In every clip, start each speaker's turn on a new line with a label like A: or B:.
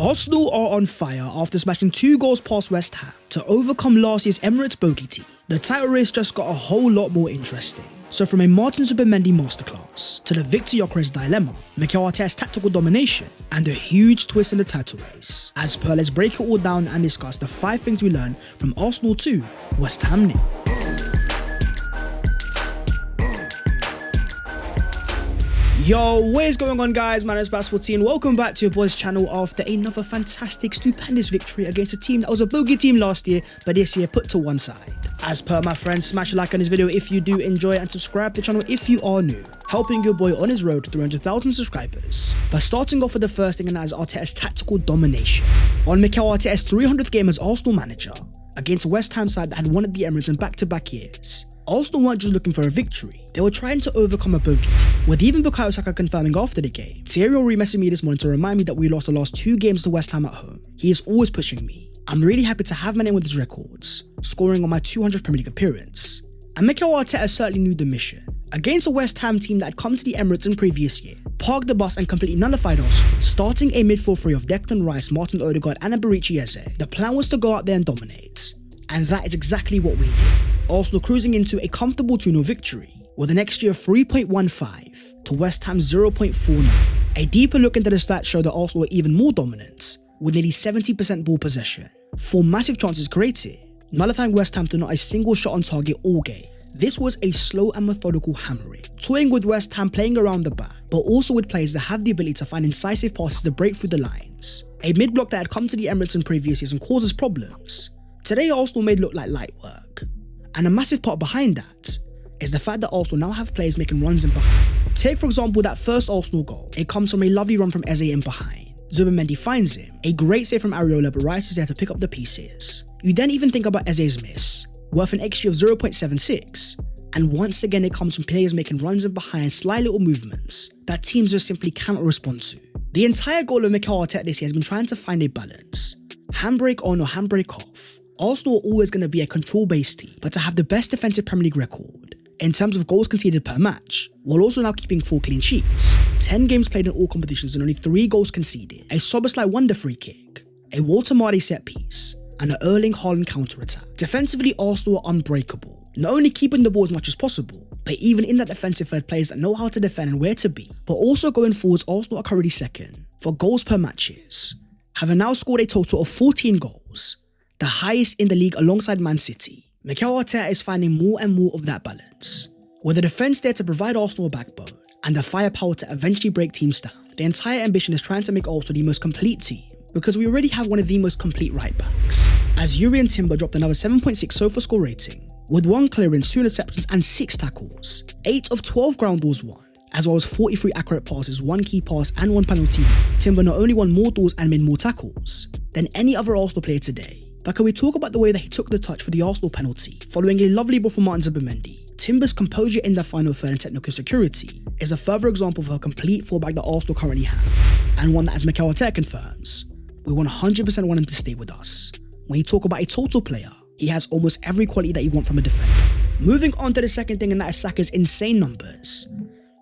A: Arsenal are on fire after smashing 2 goals past West Ham to overcome last year's Emirates bogey team. The title race just got a whole lot more interesting. So from a Martin Zubimendi masterclass to the Victor Gyokeres dilemma, Mikel Arteta's tactical domination, and a huge twist in the title race. As per, let's break it all down and discuss the 5 things we learned from Arsenal 2, West Ham 0. Yo, what is going on, guys? My name is Bass14 and welcome back to your boys channel after another fantastic, stupendous victory against a team that was a bogey team last year, but this year put to one side. As per, my friends, smash a like on this video if you do enjoy and subscribe to the channel if you are new, helping your boy on his road to 300,000 subscribers. But starting off with the first thing, and that is Arteta's tactical domination. On Mikel Arteta's 300th game as Arsenal manager, against a West Ham side that had won at the Emirates in back-to-back years, Arsenal weren't just looking for a victory, they were trying to overcome a bogey team, with even Saka confirming after the game. Thierry Henry messaged me this morning to remind me that we lost the last 2 games to West Ham at home. He is always pushing me. I'm really happy to have my name with his records, scoring on my 200th Premier League appearance. And Mikel Arteta certainly knew the mission. Against a West Ham team that had come to the Emirates in previous year, parked the bus and completely nullified us, starting a midfield three of Declan Rice, Martin Odegaard and Eberici Eze, the plan was to go out there and dominate. And that is exactly what we did. Arsenal cruising into a comfortable 2-0 victory, with an XG of 3.15 to West Ham's 0.49. A deeper look into the stats showed that Arsenal were even more dominant, with nearly 70% ball possession, 4 massive chances created, nullifying West Ham to not a single shot on target all game. This was a slow and methodical hammering, toying with West Ham playing around the back, but also with players that have the ability to find incisive passes to break through the lines. A mid-block that had come to the Emirates in previous years and causes problems. Today Arsenal made look like light work. And a massive part behind that is the fact that Arsenal now have players making runs in behind. Take for example that first Arsenal goal. It comes from a lovely run from Eze in behind. Zubimendi finds him, a great save from Areola, but Rice is there to pick up the pieces. You then even think about Eze's miss, worth an XG of 0.76, and once again it comes from players making runs in behind, sly little movements that teams just simply cannot respond to. The entire goal of Mikel Arteta this year has been trying to find a balance. Handbrake on or handbrake off. Arsenal are always going to be a control-based team, but to have the best defensive Premier League record in terms of goals conceded per match, while also now keeping 4 clean sheets, 10 games played in all competitions and only 3 goals conceded, a Szoboszlai wonder free kick, a Walter Mardy set piece, and an Erling Haaland counter-attack. Defensively, Arsenal are unbreakable, not only keeping the ball as much as possible, but even in that defensive third, players that know how to defend and where to be. But also going forwards, Arsenal are currently second for goals per matches, having now scored a total of 14 goals, the highest in the league alongside Man City. Mikel Arteta is finding more and more of that balance, with the defence there to provide Arsenal a backbone, and the firepower to eventually break teams down. The entire ambition is trying to make Arsenal the most complete team, because we already have one of the most complete right backs, as Yuri and Timber dropped another 7.6 SOFA score rating, with 1 clearance, 2 interceptions and 6 tackles, 8 of 12 ground balls won, as well as 43 accurate passes, 1 key pass and 1 penalty. Timber not only won more duels and made more tackles than any other Arsenal player today, but can we talk about the way that he took the touch for the Arsenal penalty, following a lovely ball from Martin Zubimendi. Timber's composure in the final third and technical security is a further example of a complete fullback that Arsenal currently have, and one that, as Mikel Arteta confirms, we 100% want him to stay with us. When you talk about a total player, he has almost every quality that you want from a defender. Moving on to the second thing, and that is Saka's insane numbers.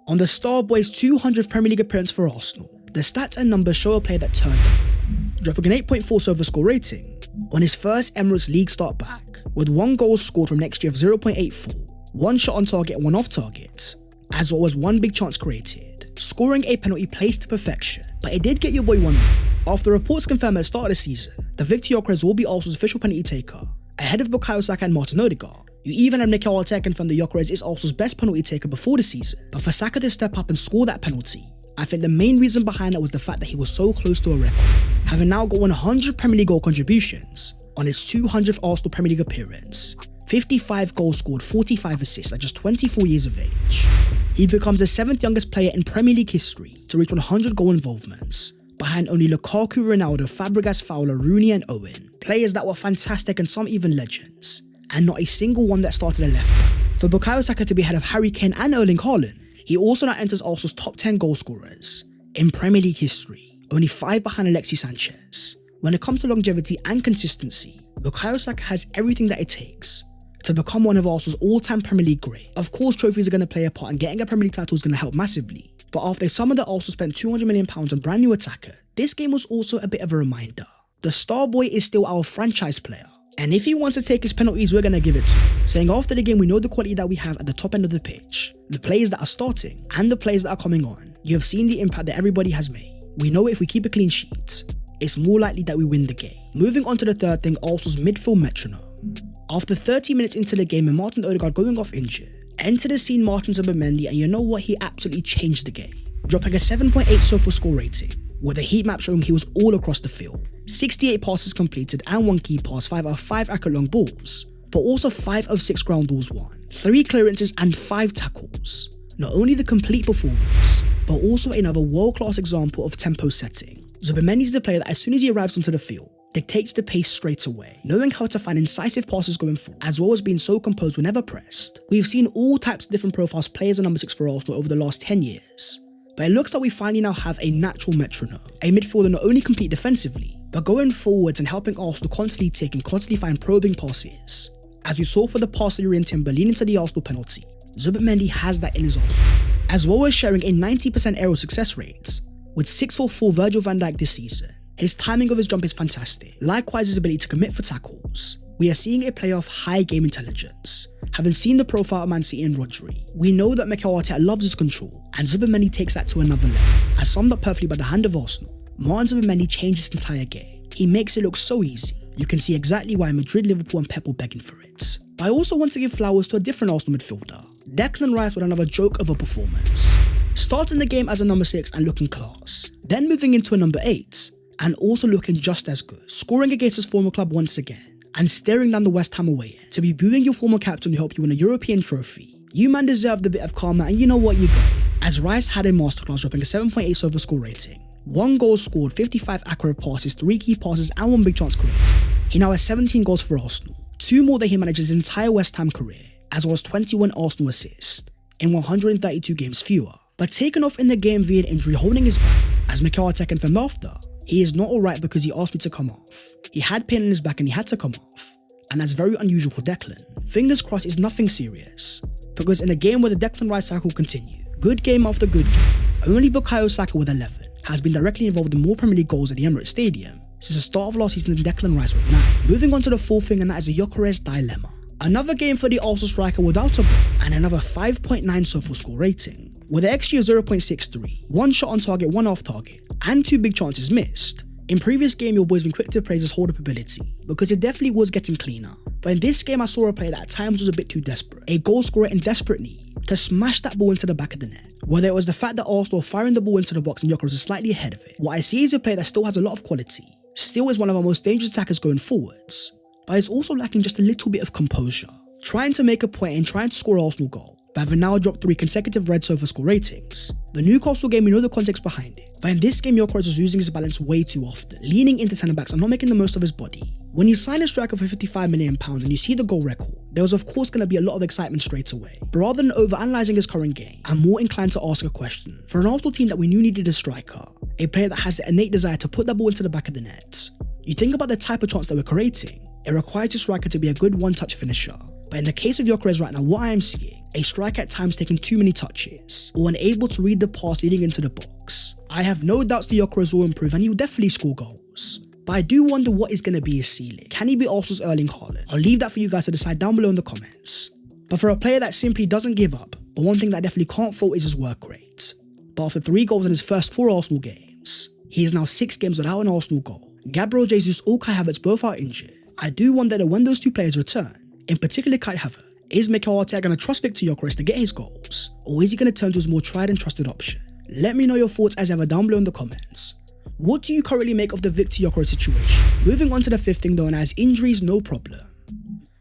A: On the Star Boys' 200th Premier League appearance for Arsenal, the stats and numbers show a player that turned up, dropping an 8.4 SOFA score rating on his first Emirates League start back, with 1 goal scored from an XG of 0.84, 1 shot on target and 1 off target, as well as 1 big chance created, scoring a penalty placed to perfection. But it did get your boy wondering. After reports confirmed at the start of the season that Victor Gyokeres will be Arsenal's official penalty taker, ahead of Saka and Martin Odegaard, you even had Mikel Arteta confirm that Gyokeres is Arsenal's best penalty taker before the season. But for Saka to step up and score that penalty, I think the main reason behind that was the fact that he was so close to a record, having now got 100 Premier League goal contributions on his 200th Arsenal Premier League appearance, 55 goals scored, 45 assists at just 24 years of age. He becomes the 7th youngest player in Premier League history to reach 100 goal involvements, behind only Lukaku, Ronaldo, Fabregas, Fowler, Rooney and Owen, players that were fantastic and some even legends, and not a single one that started a left back. For Saka to be ahead of Harry Kane and Erling Haaland, he also now enters Arsenal's top 10 goal scorers in Premier League history, only 5 behind Alexis Sanchez. When it comes to longevity and consistency, Saka has everything that it takes to become one of Arsenal's all-time Premier League great. Of course, trophies are going to play a part, and getting a Premier League title is going to help massively, but after a summer that Arsenal spent £200 million on brand new attacker, this game was also a bit of a reminder. The star boy is still our franchise player. And if he wants to take his penalties, we're going to give it to him. Saying after the game, we know the quality that we have at the top end of the pitch, the players that are starting, and the players that are coming on. You have seen the impact that everybody has made. We know if we keep a clean sheet, it's more likely that we win the game. Moving on to the third thing, Arsenal's midfield metronome. After 30 minutes into the game and Martin Odegaard going off injured, enter the scene Martin Zubimendi, and you know what? He absolutely changed the game, dropping a 7.8 SoFA score rating, with a heat map showing he was all across the field. 68 passes completed and 1 key pass, 5 out of 5 accurate long balls, but also 5 of 6 ground balls won, 3 clearances and 5 tackles. Not only the complete performance, but also another world-class example of tempo setting. Zubimendi is the player that as soon as he arrives onto the field, dictates the pace straight away, knowing how to find incisive passes going forward, as well as being so composed whenever pressed. We've seen all types of different profiles play as a number 6 for Arsenal over the last 10 years. But it looks like we finally now have a natural metronome, a midfielder not only complete defensively, but going forwards and helping Arsenal constantly take and constantly find probing passes. As we saw for the pass to Yuri Timber leading to the Arsenal penalty, Zubimendi has that in his arsenal, as well as sharing a 90% aerial success rate, with 6'4" Virgil van Dijk this season. His timing of his jump is fantastic, likewise his ability to commit for tackles. We are seeing a player of high game intelligence. Having seen the profile of Man City and Rodri, we know that Mikel Arteta loves his control, and Zubimendi takes that to another level. As summed up perfectly by the hand of Arsenal, Martin Zubimendi changed his entire game. He makes it look so easy. You can see exactly why Madrid, Liverpool and Pep were begging for it. But I also want to give flowers to a different Arsenal midfielder, Declan Rice, with another joke of a performance. Starting the game as a number 6 and looking class, then moving into a number 8, and also looking just as good, scoring against his former club once again, and staring down the West Ham away to be booing your former captain who helped you win a European trophy. You man deserved a bit of karma, and you know what, you got it. As Rice had a masterclass, dropping a 7.8 SoFA score rating, 1 goal scored, 55 accurate passes, 3 key passes and 1 big chance created. He now has 17 goals for Arsenal, 2 more than he managed his entire West Ham career, as well as 21 Arsenal assists in 132 games fewer. But taken off in the game via an injury holding his back, as Mikel Arteta confirmed after, he is not alright because he asked me to come off. He had pain in his back and he had to come off, and that's very unusual for Declan. Fingers crossed it's nothing serious, because in a game where the Declan Rice cycle continue, good game after good game, only Bukayo Saka with 11 has been directly involved in more Premier League goals at the Emirates Stadium since the start of last season than Declan Rice with 9. Moving on to the fourth thing, and that is the Gyokeres dilemma. Another game for the Arsenal striker without a goal and another 5.9 SoFA score rating, with an XG of 0.63, 1 shot on target, 1 off target, and 2 big chances missed. In previous game, your boy's been quick to praise his hold-up ability, because it definitely was getting cleaner. But in this game, I saw a player that at times was a bit too desperate, a goal scorer in desperate need to smash that ball into the back of the net. Whether it was the fact that Arsenal firing the ball into the box and Gyokeres was slightly ahead of it, what I see is a player that still has a lot of quality, still is one of our most dangerous attackers going forwards, but is also lacking just a little bit of composure, trying to make a point and trying to score an Arsenal goal, but having now dropped 3 consecutive red SoFA score ratings. The Newcastle game, we know the context behind it, but in this game Gyokeres was losing his balance way too often, leaning into centre backs and not making the most of his body. When you sign a striker for £55 million and you see the goal record, there was of course going to be a lot of excitement straight away. But rather than overanalyzing his current game, I'm more inclined to ask a question. For an Arsenal team that we knew needed a striker, a player that has the innate desire to put that ball into the back of the net, you think about the type of chance that we're creating, it requires a striker to be a good one-touch finisher. But in the case of Gyokeres right now, what I am seeing, a striker at times taking too many touches, or unable to read the pass leading into the box. I have no doubts the Gyokeres will improve and he will definitely score goals. But I do wonder what is going to be his ceiling. Can he be Arsenal's Erling Haaland? I'll leave that for you guys to decide down below in the comments. But for a player that simply doesn't give up, but one thing that I definitely can't fault is his work rate. But after 3 goals in his first 4 Arsenal games, he is now 6 games without an Arsenal goal. Gabriel Jesus or Kai Havertz both are injured. I do wonder that when those 2 players return, in particular Kai Havertz, is Mikel Arteta going to trust Victor Gyokeres to get his goals, or is he going to turn to his more tried and trusted option? Let me know your thoughts as ever down below in the comments. What do you currently make of the Victor Gyokeres situation? Moving on to the 5th thing though, and as injuries, no problem.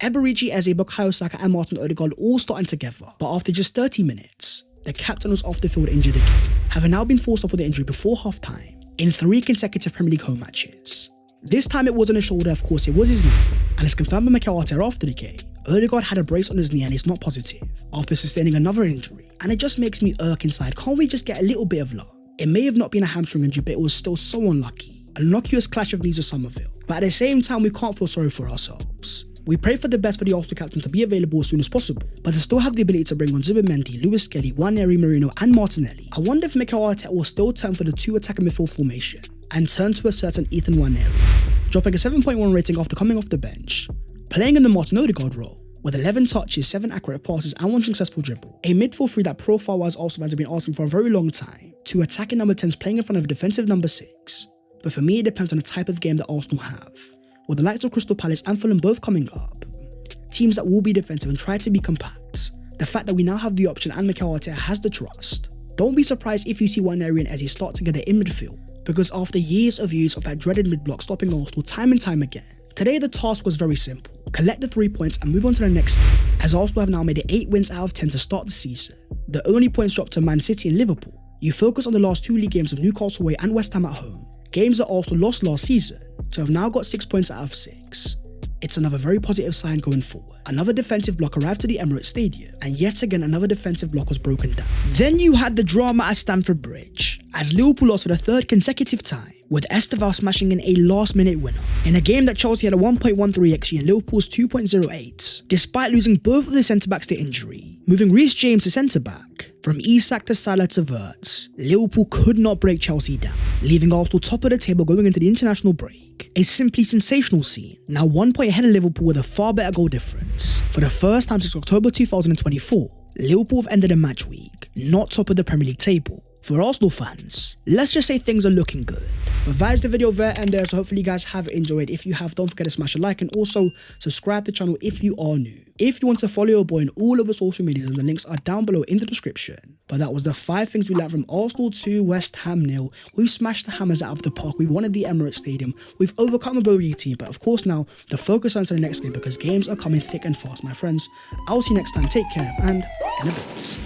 A: Eberechi, Eze, Bukayo Saka and Martin Odegaard all starting together, but after just 30 minutes, the captain was off the field injured again, having now been forced off with the injury before half-time in 3 consecutive Premier League home matches. This time it wasn't a shoulder, of course it was his knee, and as confirmed by Mikel Arteta after the game, Odegaard had a brace on his knee and is not positive after sustaining another injury, and it just makes me irk inside. Can't we just get a little bit of luck? It may have not been a hamstring injury, but it was still so unlucky. An innocuous clash of knees with Somerville, but at the same time we can't feel sorry for ourselves. We pray for the best for the Arsenal captain to be available as soon as possible, but to still have the ability to bring on Zubimendi, Lewis Kelly, Nwaneri Merino and Martinelli. I wonder if Mikel Arteta will still turn for the 2 attacking midfield formation, and turned to a certain Ethan Nwaneri, dropping a 7.1 rating after coming off the bench, playing in the Martin Odegaard role, with 11 touches, 7 accurate passes and 1 successful dribble. A midfield three that profile-wise Arsenal fans have been asking for a very long time. 2 attacking number 10s playing in front of a defensive number 6. But for me, it depends on the type of game that Arsenal have. With the likes of Crystal Palace and Fulham both coming up, teams that will be defensive and try to be compact, the fact that we now have the option and Mikel Arteta has the trust, don't be surprised if you see Nwaneri and Eze start together in midfield, because after years of use of that dreaded mid-block stopping Arsenal time and time again, today the task was very simple. Collect the 3 points and move on to the next game, as Arsenal have now made it 8 wins out of 10 to start the season. The only points dropped to Man City and Liverpool. You focus on the last 2 league games of Newcastle away and West Ham at home, games that Arsenal lost last season, to have now got 6 points out of 6. It's another very positive sign going forward. Another defensive block arrived to the Emirates Stadium, and yet again another defensive block was broken down. Then you had the drama at Stamford Bridge, as Liverpool lost for the 3rd consecutive time, with Esteval smashing in a last-minute winner, in a game that Chelsea had a 1.13 XG and Liverpool's 2.08, despite losing both of the centre-backs to injury, moving Reece James to centre-back. From Isak to Salah to Wirtz, Liverpool could not break Chelsea down, leaving Arsenal top of the table going into the international break. A simply sensational scene, now 1 point ahead of Liverpool with a far better goal difference. For the first time since October 2024, Liverpool have ended a match week not top of the Premier League table. For Arsenal fans, let's just say things are looking good. But that is the video there and there, so hopefully you guys have enjoyed. If you have, don't forget to smash a like and also subscribe to the channel if you are new. If you want to follow your boy on all over social media, the links are down below in the description. But that was the 5 things we learned from Arsenal 2, West Ham 0. We've smashed the Hammers out of the park. We've won at the Emirates Stadium. We've overcome a bogey team. But of course now, the focus on to the next game because games are coming thick and fast, my friends. I'll see you next time. Take care and in a bit.